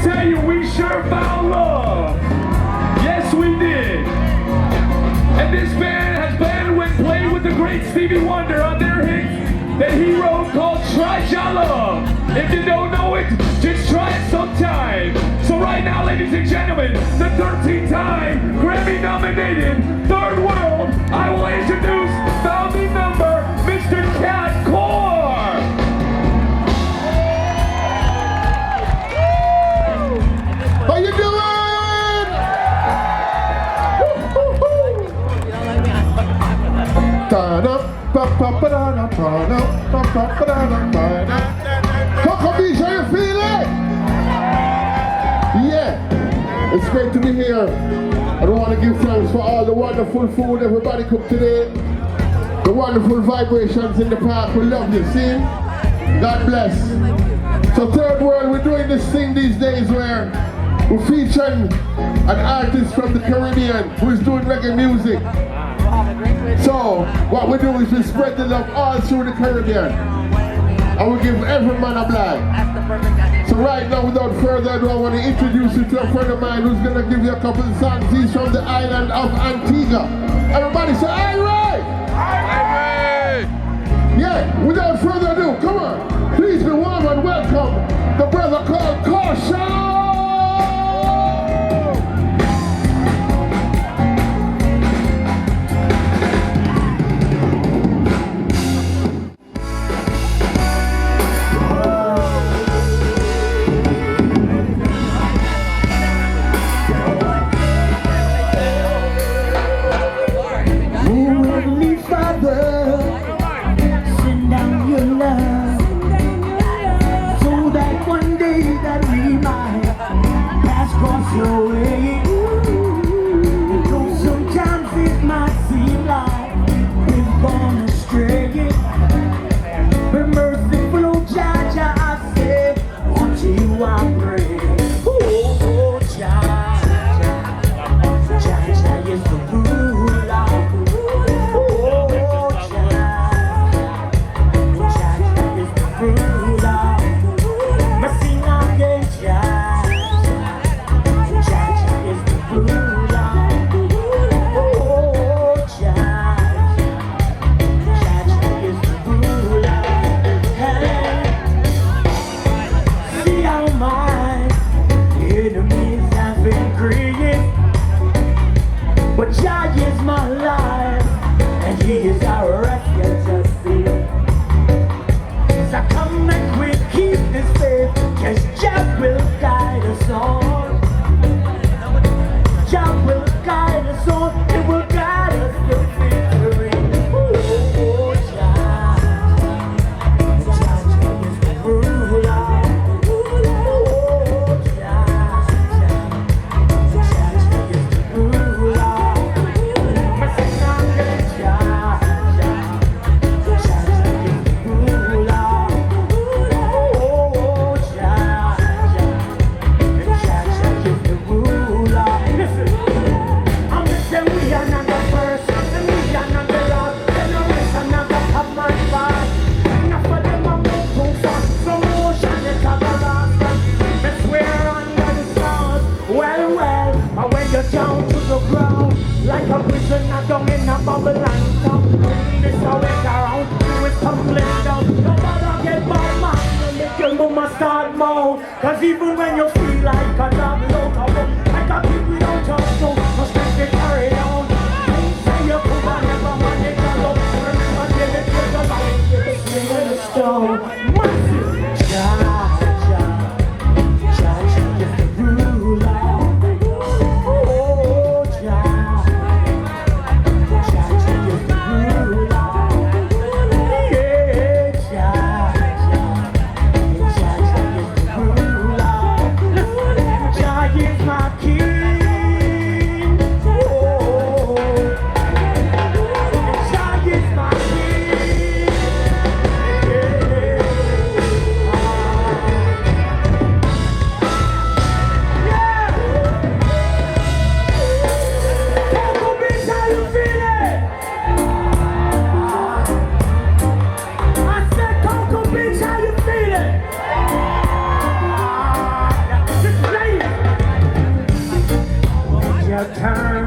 tell you, we sure found love. Yes, we did. And this band has played with the great Stevie Wonder on their hits that he wrote called Try Ya Love. If you don't know it, just try it sometime. So right now, ladies and gentlemen, the 13th-time Grammy-nominated Third World, I will introduce founding member, Mr. Cat Core. How you doing? Huckabee, how you feeling? Yeah, it's great to be here. I don't want to give thanks for all the wonderful food everybody cooked today. The wonderful vibrations in the park. We love you, see? God bless. So Third World, we're doing this thing these days where we're featuring an artist from the Caribbean who is doing reggae music. So what we do is we spread the love all through the Caribbean. And we give every man a blind. So right now, without further ado, I want to introduce you to a friend of mine who's going to give you a couple of songs. He's from the island of Antigua. Everybody say, "Aye, Ray!" Yeah, without further ado, come on. Please be warm and welcome the brother called Caution. Cause even when you feel like a dog without a bone, like a pig without a soul, must just get carried on. Say you could never manage a love. Remember, till it gets a light, it's swinging a stone. Massive. Jah is the ruler. Oh, Jah is the ruler. Yeah, Jah is the ruler. a turn.